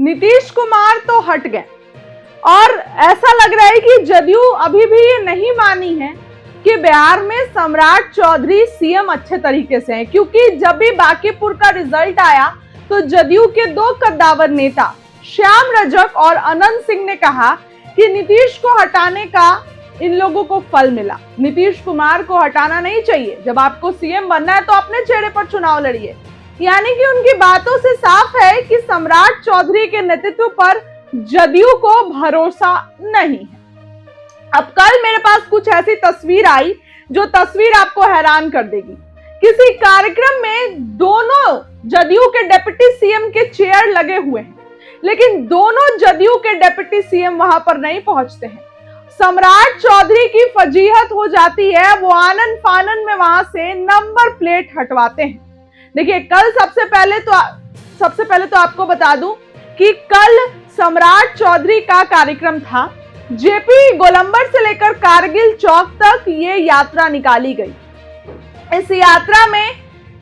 नीतीश कुमार तो हट गए और ऐसा लग रहा है कि जदयू अभी भी ये नहीं मानी है कि बिहार में सम्राट चौधरी सीएम अच्छे तरीके से हैं, क्योंकि जब भी बांकीपुर का रिजल्ट आया तो जदयू के दो कद्दावर नेता श्याम रजक और अनंत सिंह ने कहा कि नीतीश को हटाने का इन लोगों को फल मिला। नीतीश कुमार को हटाना नहीं चाहिए, जब आपको सीएम बनना है तो अपने चेहरे पर चुनाव लड़िए। यानी कि उनकी बातों से साफ है कि सम्राट चौधरी के नेतृत्व पर जदयू को भरोसा नहीं है। अब कल मेरे पास कुछ ऐसी तस्वीर आई जो तस्वीर आपको हैरान कर देगी। किसी कार्यक्रम में दोनों जदयू के डिप्टी सीएम के चेयर लगे हुए हैं, लेकिन दोनों जदयू के डिप्टी सीएम वहां पर नहीं पहुंचते हैं। सम्राट चौधरी की फजीहत हो जाती है, वो आनन फानन में वहां से नंबर प्लेट हटवाते हैं। देखिए, कल सबसे पहले तो आपको बता दूं कि कल सम्राट चौधरी का कार्यक्रम था। जेपी गोलंबर से लेकर कारगिल चौक तक ये यात्रा निकाली गई। इस यात्रा में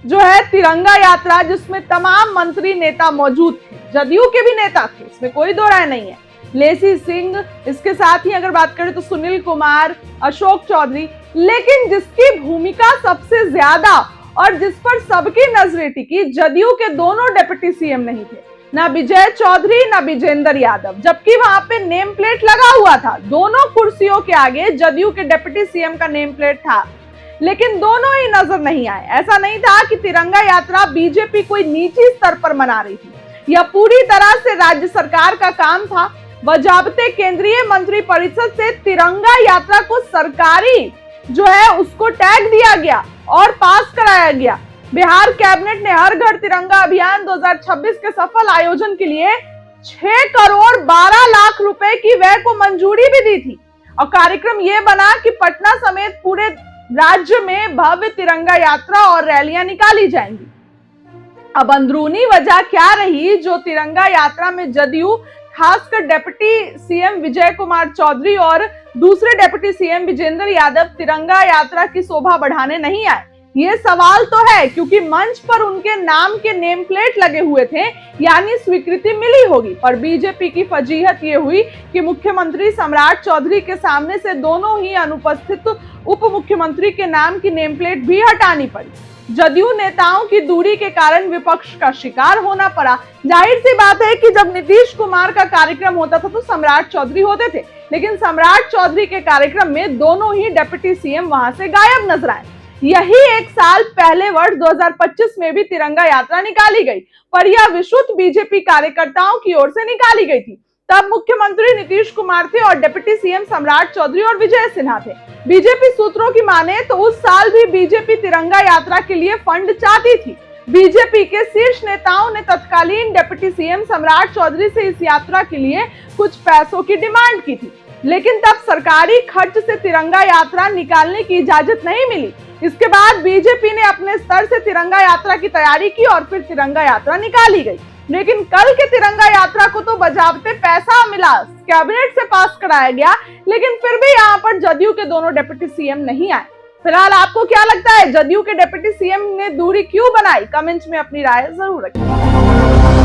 जो है तिरंगा यात्रा, जिसमें तमाम मंत्री नेता मौजूद थे, जदयू के भी नेता थे, इसमें कोई दो राय नहीं है। लेसी सिंह, इसके साथ ही अगर बात करें तो सुनील कुमार, अशोक चौधरी, लेकिन जिसकी भूमिका सबसे ज्यादा और जिस पर सबकी नजरें टिकी, जदयू के दोनों डिप्टी सीएम नहीं थे, ना विजय चौधरी ना विजेंद्र यादव, जबकि वहां पे नेम प्लेट लगा हुआ था। दोनों कुर्सियों के आगे जदयू के डिप्टी सीएम का नेम प्लेट था, लेकिन दोनों ही नजर नहीं आए। ऐसा नहीं था कि तिरंगा यात्रा बीजेपी कोई निजी स्तर पर मना रही थी, यह पूरी तरह से राज्य सरकार का काम था। बजाबते केंद्रीय मंत्री परिषद से तिरंगा यात्रा को सरकारी जो है उसको टैग दिया गया और पास कराया गया। बिहार कैबिनेट ने हर घर तिरंगा अभियान 2026 के सफल आयोजन के लिए 6 करोड़ 12 लाख रुपए की व्यय को मंजूरी भी दी थी। और कार्यक्रम यह बना कि पटना समेत पूरे राज्य में भव्य तिरंगा यात्रा और रैलियां निकाली जाएंगी। अब अंदरूनी वजह क्या रही जो तिरंगा यात्रा में जदयू, खासकर डिप्टी सीएम विजय कुमार चौधरी और दूसरे डिप्टी सीएम विजेंद्र यादव तिरंगा यात्रा की शोभा बढ़ाने नहीं आए, ये सवाल तो है, क्योंकि मंच पर उनके नाम के नेम प्लेट लगे हुए थे, यानी स्वीकृति मिली होगी। पर बीजेपी की फजीहत ये हुई कि मुख्यमंत्री सम्राट चौधरी के सामने से दोनों ही अनुपस्थित उप मुख्यमंत्री के नाम की नेम प्लेट भी हटानी पड़ी। जदयू नेताओं की दूरी के कारण विपक्ष का शिकार होना पड़ा। जाहिर सी बात है कि जब नीतीश कुमार का कार्यक्रम होता था तो सम्राट चौधरी होते थे, लेकिन सम्राट चौधरी के कार्यक्रम में दोनों ही डिप्टी सीएम वहां से गायब नजर आए। यही एक साल पहले वर्ष 2025 में भी तिरंगा यात्रा निकाली गई, पर यह विशुद्ध बीजेपी कार्यकर्ताओं की ओर से निकाली गई थी। तब मुख्यमंत्री नीतीश कुमार थे और डिप्टी सीएम सम्राट चौधरी और विजय सिन्हा थे। बीजेपी सूत्रों की माने तो उस साल भी बीजेपी तिरंगा यात्रा के लिए फंड चाहती थी। बीजेपी के शीर्ष नेताओं ने तत्कालीन डिप्टी सीएम सम्राट चौधरी से इस यात्रा के लिए कुछ पैसों की डिमांड की थी, लेकिन तब सरकारी खर्च से तिरंगा यात्रा निकालने की इजाजत नहीं मिली। इसके बाद बीजेपी ने अपने स्तर से तिरंगा यात्रा की तैयारी की और फिर तिरंगा यात्रा निकाली गई। लेकिन कल के तिरंगा यात्रा को तो बजाबते पैसा मिला, कैबिनेट से पास कराया गया, लेकिन फिर भी यहाँ पर जदयू के दोनों डिप्टी सीएम नहीं आए। फिलहाल आपको क्या लगता है, जदयू के डिप्टी सीएम ने दूरी क्यों बनाई? कमेंट्स में अपनी राय जरूर रखें।